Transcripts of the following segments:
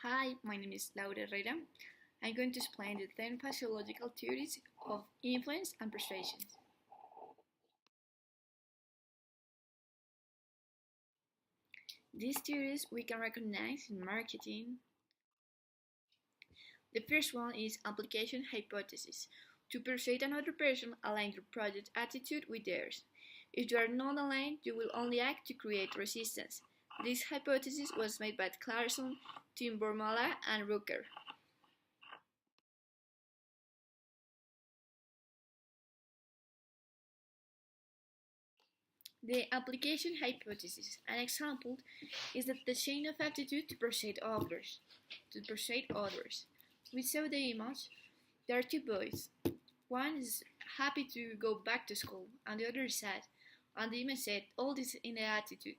Hi, my name is Laura Herrera. I'm going to explain the 10 physiological theories of influence and persuasion. These theories we can recognize in marketing. The first one is application hypothesis. To persuade another person, align your project attitude with theirs. If you are not aligned, you will only act to create resistance. This hypothesis was made by Clarkson, Timbormala, and Rooker. The application hypothesis. An example is that the chain of aptitude to persuade others. We saw the image. There are two boys. One is happy to go back to school, and the other is sad. And the image said, all this in the attitude.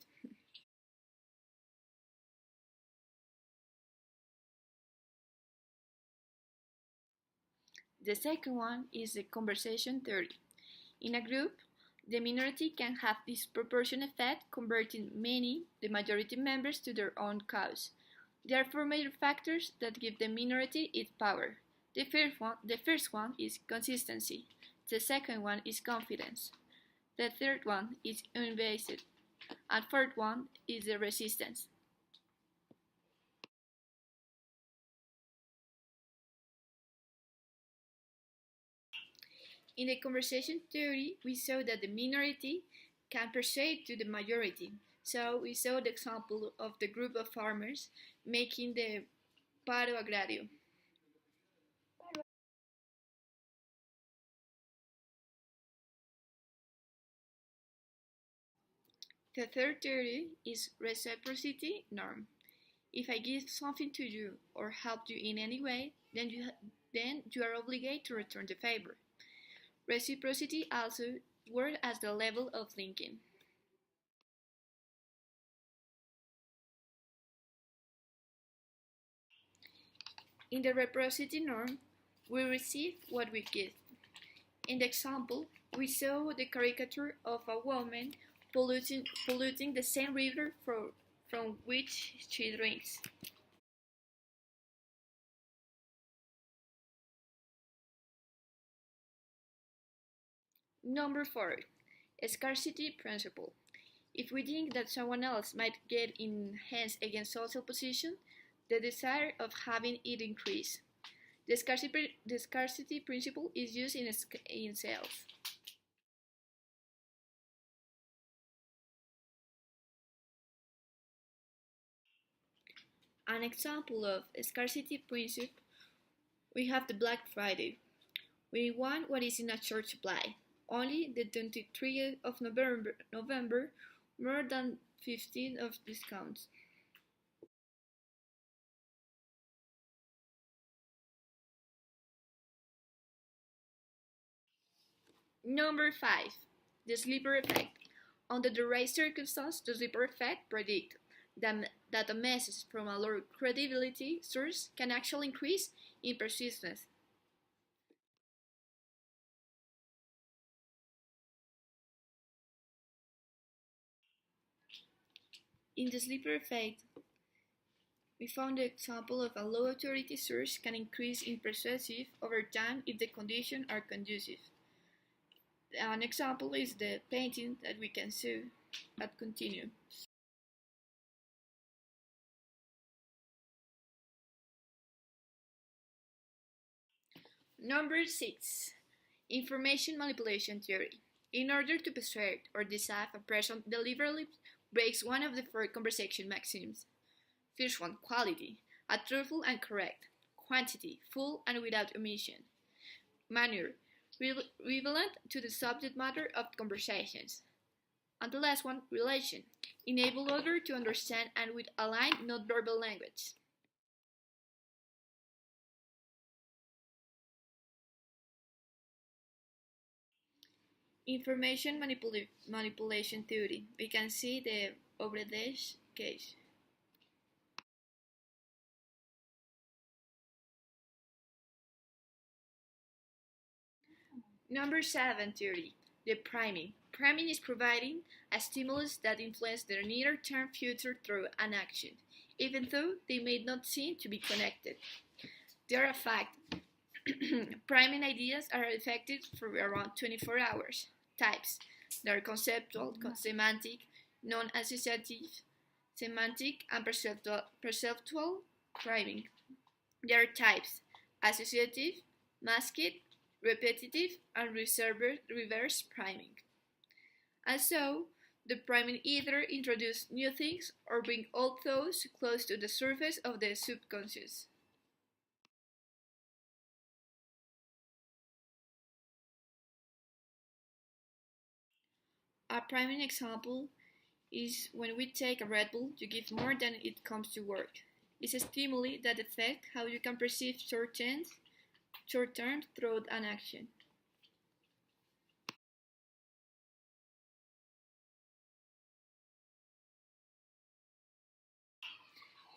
The second one is the conversation theory. In a group, the minority can have disproportionate effect, converting the majority members to their own cause. There are four major factors that give the minority its power. The first one is consistency. The second one is confidence. The third one is invasive. And fourth one is the resistance. In the conversation theory, we saw that the minority can persuade to the majority. So we saw the example of the group of farmers making the paro agrario. The third theory is reciprocity norm. If I give something to you or help you in any way, then you are obligated to return the favor. Reciprocity also works as the level of linking. In the reciprocity norm, we receive what we give. In the example, we saw the caricature of a woman polluting the same river from which she drinks. Number 4. Scarcity principle. If we think that someone else might get in hands against social position, the desire of having it increase. The scarcity principle is used in sales. An example of scarcity principle, we have the Black Friday. We want what is in a short supply. Only the 23rd of November more than 15 of discounts. Number 5. The sleeper effect. Under the right circumstance, the sleeper effect predicts that a message from a low credibility source can actually increase in persistence. In the sleeper effect, we found the example of a low authority source can increase in persuasive over time if the conditions are conducive. An example is the painting that we can see at continue. Number 6. Information manipulation theory. In order to persuade or deceive, a person deliberately breaks one of the four conversation maxims. First one, quality, a truthful and correct. Quantity, full and without omission. Manner, relevant to the subject matter of conversations. And the last one, relation, enable others to understand and with aligned nonverbal language. Information manipulation theory. We can see the Obredesh case. Number 7 theory. The priming. Priming is providing a stimulus that influences the near-term future through an action. even though they may not seem to be connected. They are a fact. Priming ideas are effective for around 24 hours. Types. They are conceptual, semantic, non-associative, semantic, and perceptual priming. There are types: associative, masked, repetitive, and reverse priming. And so, the priming either introduces new things or bring old thoughts close to the surface of the subconscious. A priming example is when we take a Red Bull, you give more than it comes to work. It's a stimuli that affects how you can perceive short-term thought and action.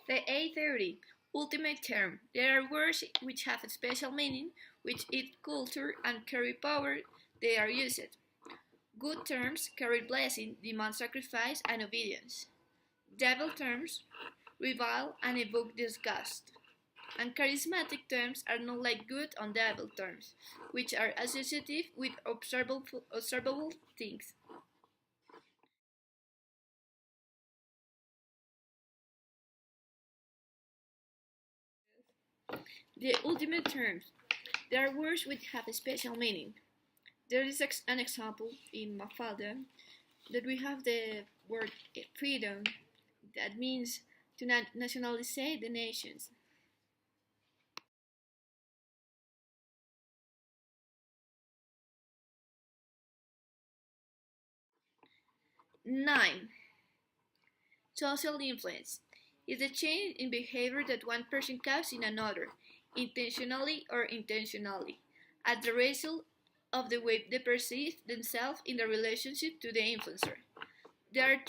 The A30 ultimate term. There are words which have a special meaning, which add culture and carry power. They are used. Good terms carry blessing, demand sacrifice and obedience. Devil terms revile and evoke disgust. And charismatic terms are not like good and devil terms, which are associative with observable things. The ultimate terms. There are words which have a special meaning. There is an example in Mafalda that we have the word freedom that means to nationalize the nations. 9. Social influence is the change in behavior that one person causes in another, intentionally or intentionally, as the result of the way they perceive themselves in the relationship to the influencer. There are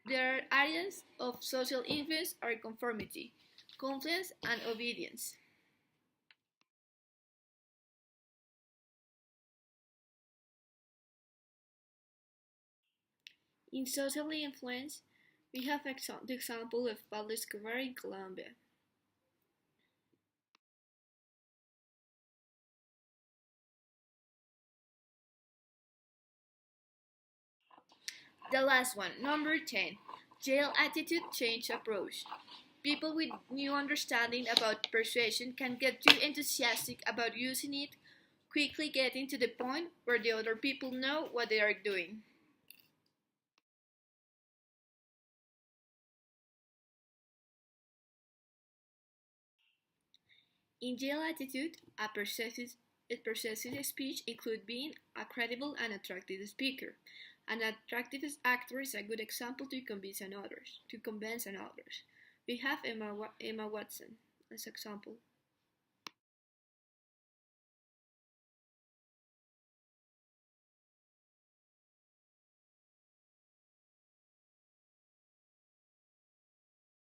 there are areas of social influence are conformity, confidence, and obedience. In social influence, we have the example of Pablo Escobar in Colombia. The last one, number 10. Jail attitude change approach. People with new understanding about persuasion can get too enthusiastic about using it, quickly getting to the point where the other people know what they are doing. In jail attitude, a persuasive speech includes being a credible and attractive speaker. An attractive actor is a good example to convince others. We have Emma Watson as example.